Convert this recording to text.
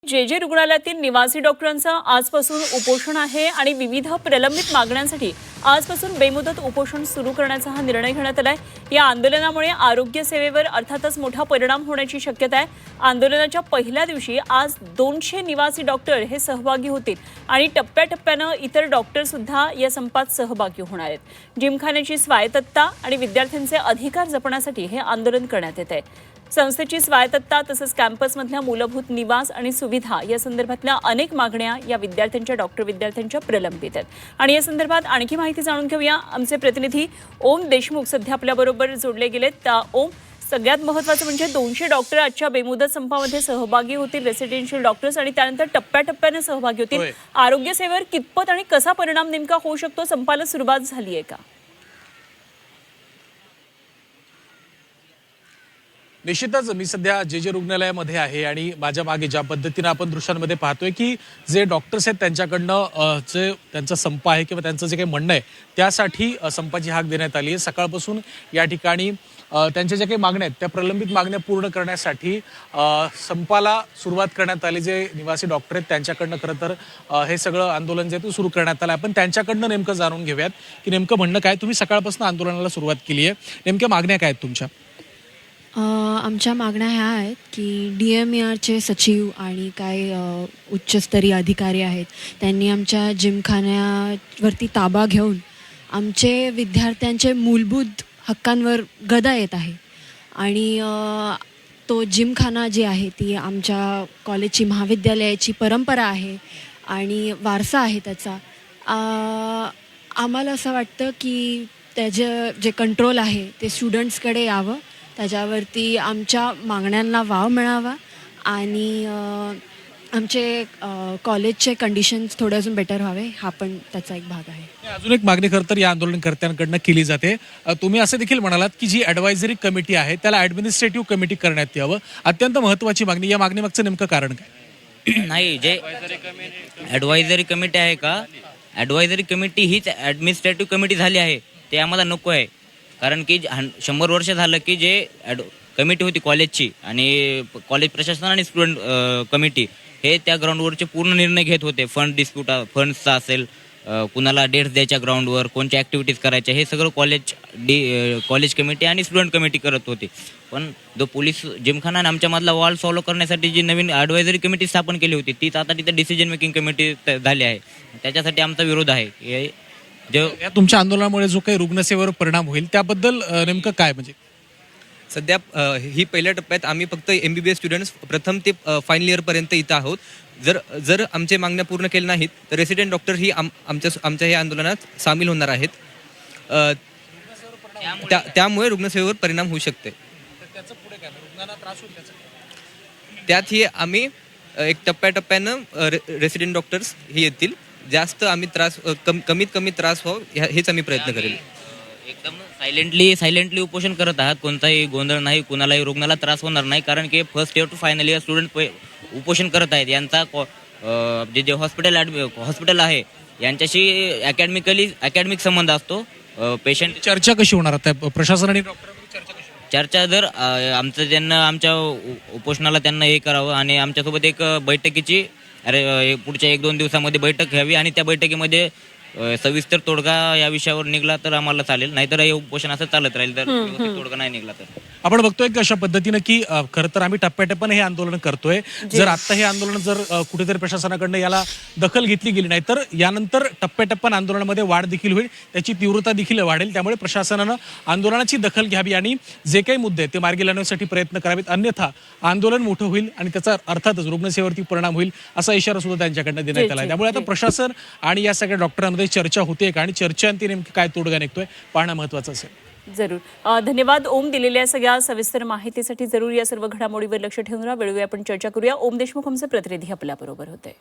जे रुग्णालयातील निवासी डॉक्टरांचं आजपासून उपोषण आहे आणि विविध प्रलंबित मागण्यांसाठी आजपासून बेमुदत उपोषण सुरू करण्याचा हा निर्णय घेण्यात आलाय। या आंदोलनामुळे आरोग्य सेवेवर अर्थातच मोठा परिणाम होण्याची शक्यता आहे। आंदोलनाच्या पहिल्या दिवशी आज 200 निवासी डॉक्टर हे सहभागी होतील आणि टप्प्याटप्प्याने इतर डॉक्टर सुद्धा या संपात सहभागी होणार आहेत। जिमखान्याची स्वायत्तता आणि विद्यार्थ्यांचे अधिकार जपण्यासाठी हे आंदोलन करण्यात येत आहे। संस्थेची स्वायत्तता तसंच कॅम्पसमधल्या मूलभूत निवास आणि सुविधा या संदर्भातल्या अनेक मागण्या या विद्यार्थ्यांच्या प्रलंबित आहेत आणि या संदर्भात आणखी माहिती जाणून घेऊया। आमचे प्रतिनिधी ओम देशमुख सध्या आपल्याबरोबर जोडले गेलेत। ओम, सगळ्यात महत्त्वाचं म्हणजे 200 डॉक्टर आजच्या बेमुदत संपामध्ये सहभागी होतील, रेसिडेन्शियल डॉक्टर्स, आणि त्यानंतर टप्प्याटप्प्याने सहभागी होतील। आरोग्य सेवेवर कितपत आणि कसा परिणाम नेमका होऊ शकतो, संपाला सुरुवात झाली आहे का? निश्चितच मी सध्या जे रुग्णालयामध्ये आहे आणि माझ्या मागे ज्या पद्धतीने आपण दृश्यांमध्ये पाहतोय की जे डॉक्टर्स आहेत त्यांच्याकडनं जे त्यांचा संप आहे किंवा त्यांचं जे काही म्हणणं आहे त्यासाठी संपाची हाक देण्यात आली आहे। सकाळपासून या ठिकाणी त्यांच्या ज्या काही मागण्या आहेत त्या प्रलंबित मागण्या पूर्ण करण्यासाठी संपाला सुरुवात करण्यात आली। जे निवासी डॉक्टर आहेत त्यांच्याकडनं खरं तर हे सगळं आंदोलन जे ते सुरू करण्यात आलं। आपण त्यांच्याकडनं नेमकं जाणून घेऊयात की नेमकं म्हणणं काय। तुम्ही सकाळपासून आंदोलनाला सुरुवात केली आहे, नेमक्या मागण्या काय आहेत तुमच्या? आमच्या मागण्या ह्या आहेत की DMERचे सचिव आणि काय उच्चस्तरीय अधिकारी आहेत त्यांनी आमच्या जिमखान्यावरती ताबा घेऊन आमचे विद्यार्थ्यांचे मूलभूत हक्कांवर गदा येत आहे आणि तो जिमखाना जी आहे ती आमच्या कॉलेजची महाविद्यालयाची परंपरा आहे आणि वारसा आहे त्याचा। आम्हाला असं वाटतं की त्याचं जे कंट्रोल आहे ते स्टुडंट्सकडे यावं, त्याच्यावरती आमच्या मागण्यांना वाव मिळावा आणि आमचे कॉलेजचे कंडिशन्स थोडे अजून बेटर व्हावे, हा पण त्याचा एक भाग आहे। अजून एक मागणी खरं तर या आंदोलनकर्त्यांकडनं केली जाते। तुम्ही असं देखील म्हणालात की जी ॲडवायझरी कमिटी आहे त्याला ॲडमिनिस्ट्रेटिव्ह कमिटी करण्यात यावं, अत्यंत महत्त्वाची मागणी। या मागणीमागचं नेमकं कारण काय? नाही, जे ॲडवायझरी कमिटी आहे का, ॲडवायझरी कमिटी हीच ॲडमिनिस्ट्रेटिव्ह कमिटी झाली आहे, ते आम्हाला नको आहे। कारण की 100 वर्ष झालं की जे कमिटी होती कॉलेजची आणि कॉलेज प्रशासन आणि स्टुडंट कमिटी हे त्या ग्राउंडवरचे पूर्ण निर्णय घेत होते। फंड्सचा असेल, कुणाला डेट्स द्यायच्या ग्राउंडवर, कोणत्या ॲक्टिव्हिटीज करायच्या, हे सगळं कॉलेज कमिटी आणि स्टुडंट कमिटी करत होते। पण जो पोलीस जिमखाना आणि आमच्यामधला वॉल सॉल्व करण्यासाठी जी नवीन ॲडवायझरी कमिटी स्थापन केली होती तीच आता तिथं डिसिजन मेकिंग कमिटी झाली आहे। त्याच्यासाठी आमचा विरोध आहे। या तुमच्या आंदोलनामुळे जो काही रुग्णसेवेवर परिणाम होईल त्याबद्दल नेमकं काय? म्हणजे सध्या ही पहिल्या टप्प्यात आम्ही फक्त MBBS स्टुडंट्स प्रथम ते फायनल इयरपर्यंत इथं आहोत। जर आमचे मागण्या पूर्ण केल्या नाहीत तर रेसिडेंट डॉक्टर ही आमच्या या आंदोलनात सामील होणार आहेत। त्यामुळे रुग्णसेवेवर परिणाम होऊ शकते। त्यातही आम्ही एक टप्प्याटप्प्यानं रेसिडेंट डॉक्टर्स ही येतील। जास्त आम्ही कमीत कमी त्रास व्हावं हेच आम्ही प्रयत्न करेल। एकदम सायलेंटली उपोषण करत आहात, कोणताही गोंधळ नाही, कुणालाही रुग्णाला त्रास होणार नाही। कारण की first year to final year student उपोषण करत आहेत। यांचा जे हॉस्पिटल आहे यांच्याशी अकॅडमिक संबंध असतो। पेशंट चर्चा कशी होणार आता प्रशासन आणि डॉक्टरांमध्ये चर्चा जर आमचं त्यांना आमच्या उपोषणाला त्यांना हे करावं आणि आमच्यासोबत एक बैठकीची पुढच्या 1-2 दिवसामध्ये बैठक घ्यावी आणि त्या बैठकीमध्ये सविस्तर तोडगा या विषयावर निघाला तर आम्हाला चालेल, नाहीतर हे उपोषण असं चालत राहील जर तोडगा नाही निघाला तर। आपण बघतोय की अशा पद्धतीनं की खरं तर आम्ही टप्प्याटप्प्याने हे आंदोलन करतोय। जर आता हे आंदोलन जर कुठेतरी प्रशासनाकडनं याला दखल घेतली गेली नाही तर यानंतर टप्प्याटप्प्याने आंदोलनामध्ये वाढ देखील होईल, त्याची तीव्रता देखील वाढेल। त्यामुळे प्रशासनानं आंदोलनाची दखल घ्यावी आणि जे काही मुद्दे ते मार्गी लावण्यासाठी प्रयत्न करावेत, अन्यथा आंदोलन मोठं होईल आणि त्याचा अर्थातच रुग्णसेवेवरती परिणाम होईल असा इशारा सुद्धा त्यांच्याकडनं देण्यात आला आहे। त्यामुळे आता प्रशासन आणि या सगळ्या डॉक्टरांमध्ये चर्चा होते आणि चर्चांती नेमकी काय तोडगा निघतोय पाहणं महत्त्वाचं असेल। जरूर धन्यवाद ओम, दिलेल्या सगळ्या सविस्तर माहितीसाठी। जरूर या सर्व घडामोडीवर लक्ष ठेवून वेळोवेळी आपण चर्चा करूया। ओम देशमुख आमचे प्रतिनिधी आपल्याबरोबर होते।